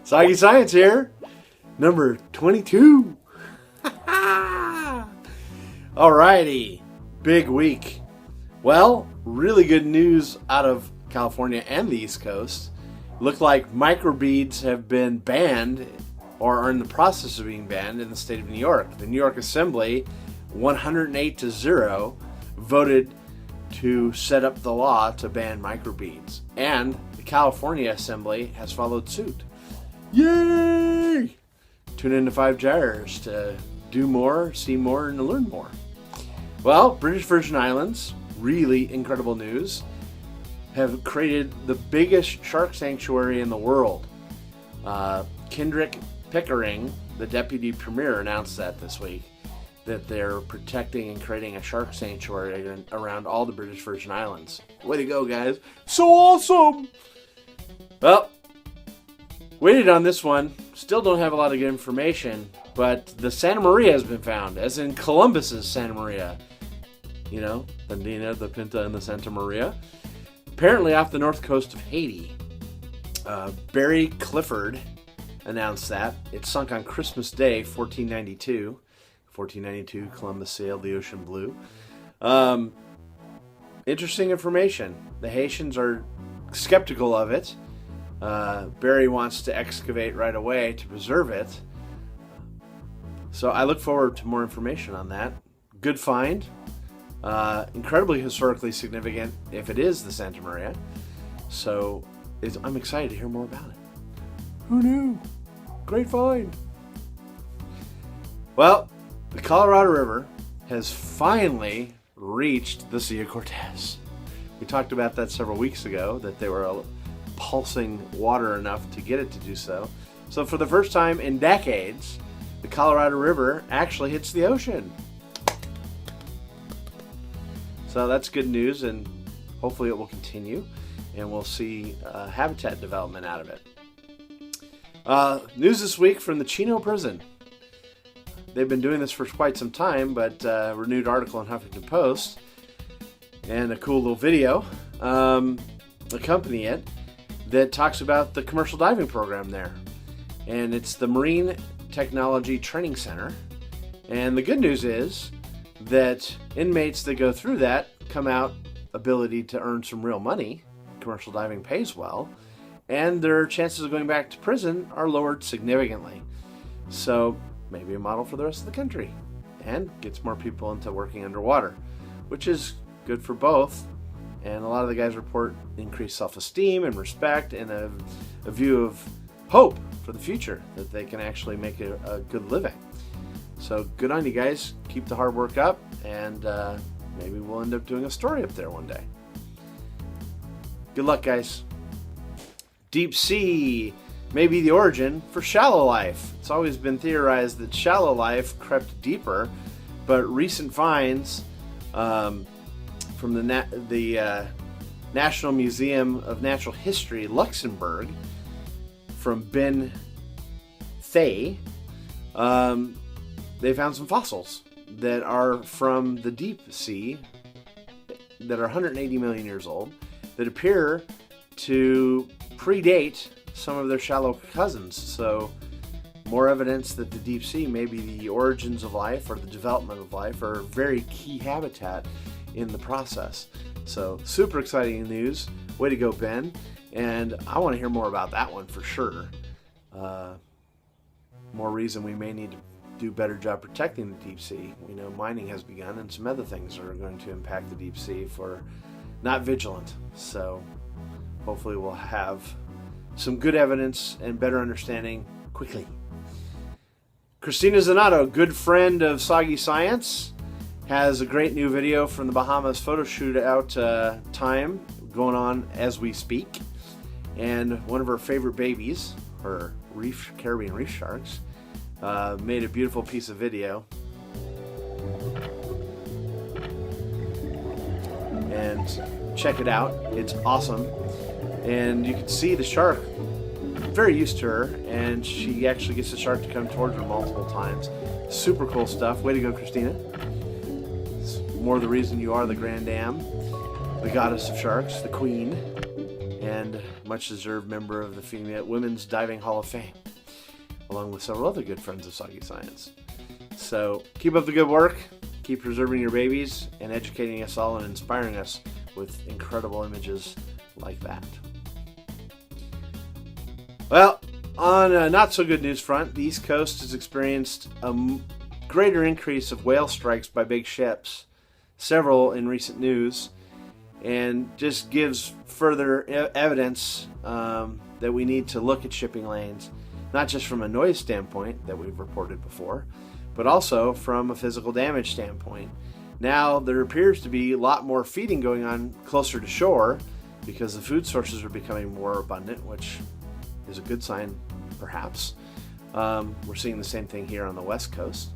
Soggy Science here, number 22. Alrighty, big week. Well, really good news out of California and the East Coast. Looked like microbeads have been banned or are in the process of being banned in the state of New York. The New York Assembly, 108-0, voted to set up the law to ban microbeads. And the California Assembly has followed suit. Yay! Tune in to 5 Gyres to do more, see more, and to learn more. Well, British Virgin Islands, really incredible news, have created the biggest shark sanctuary in the world. Kendrick Pickering, the deputy premier, announced that this week, that they're protecting and creating a shark sanctuary around all the British Virgin Islands. Way to go, guys. So awesome! Well, waited on this one. Still don't have a lot of good information, but the Santa Maria has been found, as in Columbus's Santa Maria. You know, the Nina, the Pinta, and the Santa Maria. Apparently off the north coast of Haiti. Barry Clifford announced that. It sunk on Christmas Day, 1492. 1492, Columbus sailed the ocean blue. Interesting information. The Haitians are skeptical of it. Barry wants to excavate right away to preserve it. So I look forward to more information on that. Good find. Incredibly historically significant if it is the Santa Maria. So I'm excited to hear more about it. Who knew? Great find. Well, the Colorado River has finally reached the Sea of Cortez. We talked about that several weeks ago, that they were pulsing water enough to get it to do so. So for the first time in decades, the Colorado River actually hits the ocean. So that's good news, and hopefully it will continue, and we'll see habitat development out of it. News this week from the Chino prison. They've been doing this for quite some time, but renewed article in Huffington Post and a cool little video accompany it that talks about the commercial diving program there. And it's the Marine Technology Training Center. And the good news is that inmates that go through that come out ability to earn some real money. Commercial diving pays well. And their chances of going back to prison are lowered significantly. So maybe a model for the rest of the country. And gets more people into working underwater, which is good for both. And a lot of the guys report increased self-esteem and respect and a view of hope for the future, that they can actually make a good living. So good on you guys. Keep the hard work up, and maybe we'll end up doing a story up there one day. Good luck, guys. Deep sea may be the origin for shallow life. It's always been theorized that shallow life crept deeper, but recent finds from the National Museum of Natural History, Luxembourg, from Ben Thay, they found some fossils that are from the deep sea that are 180 million years old, that appear to predate some of their shallow cousins. So more evidence that the deep sea may be the origins of life or the development of life, or a very key habitat in the process. So super exciting news. Way to go, Ben. And I want to hear more about that one for sure. More reason we may need to do a better job protecting the deep sea. We know mining has begun, and some other things are going to impact the deep sea if we're not vigilant. So hopefully we'll have some good evidence and better understanding quickly. Christina Zanato, good friend of Soggy Science, has a great new video from the Bahamas photo shoot out time going on as we speak. And one of her favorite babies, her Caribbean reef sharks, made a beautiful piece of video. And check it out. It's awesome. And you can see the shark very used to her, and she actually gets the shark to come towards her multiple times. Super cool stuff. Way to go, Christina. It's more the reason you are the Grand Dame, the goddess of sharks, the queen. and much deserved member of the female Women's Diving Hall of Fame, along with several other good friends of Soggy Science. So keep up the good work, keep preserving your babies, and educating us all and inspiring us with incredible images like that. Well, on a not so good news front, the East Coast has experienced a greater increase of whale strikes by big ships, several in recent news, and just gives further evidence that we need to look at shipping lanes, not just from a noise standpoint that we've reported before, but also from a physical damage standpoint. Now there appears to be a lot more feeding going on closer to shore because the food sources are becoming more abundant, which is a good sign, perhaps. We're seeing the same thing here on the West Coast,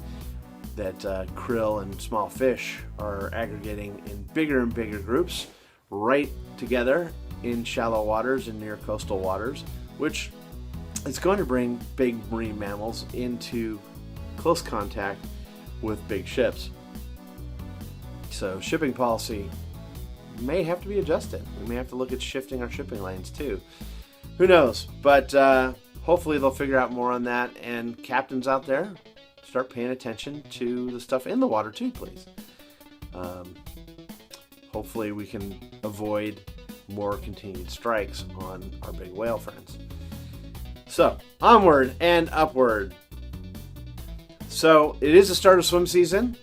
that krill and small fish are aggregating in bigger and bigger groups right together in shallow waters and near coastal waters, which is going to bring big marine mammals into close contact with big ships. So shipping policy may have to be adjusted. We may have to look at shifting our shipping lanes too. Who knows? But hopefully they'll figure out more on that, and captains out there, start paying attention to the stuff in the water too, please. Hopefully we can avoid more continued strikes on our big whale friends. So, onward and upward. So, it is the start of swim season.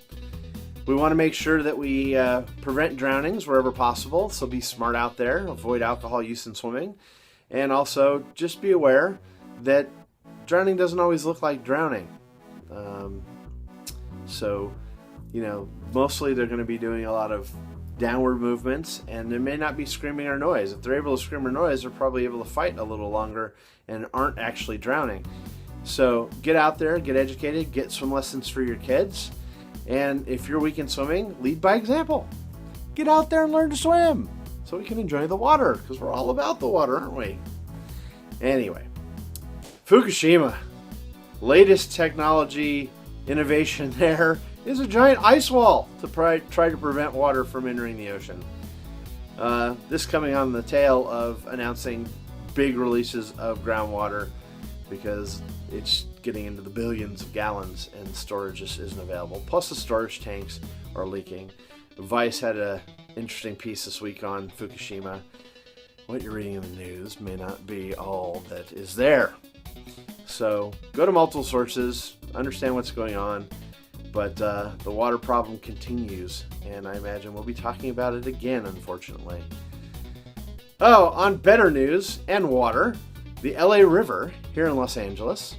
We want to make sure that we prevent drownings wherever possible, so be smart out there, avoid alcohol use in swimming, and also just be aware that drowning doesn't always look like drowning. So, mostly they're going to be doing a lot of downward movements, and they may not be screaming or noise. If they're able to scream or noise, they're probably able to fight a little longer and aren't actually drowning. So get out there, get educated, get swim lessons for your kids, and if you're weak in swimming, lead by example. Get out there and learn to swim so we can enjoy the water, because we're all about the water, aren't we? Anyway, Fukushima, latest technology innovation there is a giant ice wall to try to prevent water from entering the ocean. This coming on the tail of announcing big releases of groundwater because it's getting into the billions of gallons and storage just isn't available. Plus the storage tanks are leaking. Vice had an interesting piece this week on Fukushima. What you're reading in the news may not be all that is there. So go to multiple sources, understand what's going on, but the water problem continues, and I imagine we'll be talking about it again, unfortunately. Oh, on better news and water, the LA River here in Los Angeles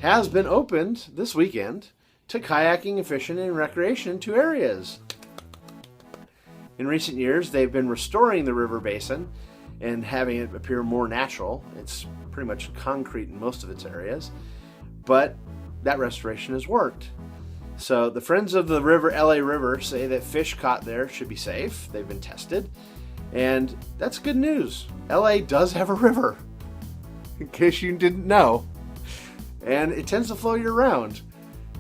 has been opened this weekend to kayaking and fishing and recreation in 2 areas. In recent years, they've been restoring the river basin and having it appear more natural. It's pretty much concrete in most of its areas, but that restoration has worked. So the Friends of the LA River say that fish caught there should be safe. They've been tested, and that's good news. LA does have a river, in case you didn't know, and it tends to flow year-round,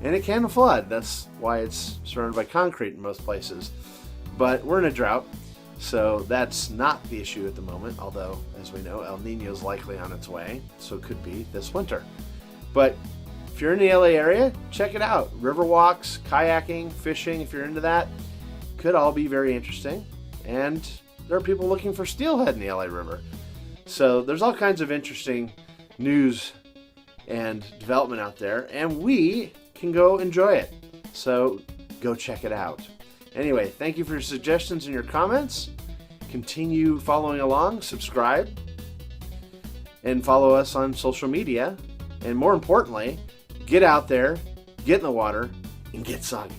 and it can flood. That's why it's surrounded by concrete in most places. But we're in a drought, so that's not the issue at the moment, although, as we know, El Nino is likely on its way, so it could be this winter. But if you're in the LA area, check it out. River walks, kayaking, fishing, if you're into that, could all be very interesting. And there are people looking for steelhead in the LA River. So there's all kinds of interesting news and development out there, and we can go enjoy it. So go check it out. Anyway, thank you for your suggestions and your comments. Continue following along, subscribe, and follow us on social media. And more importantly, get out there, get in the water, and get soggy.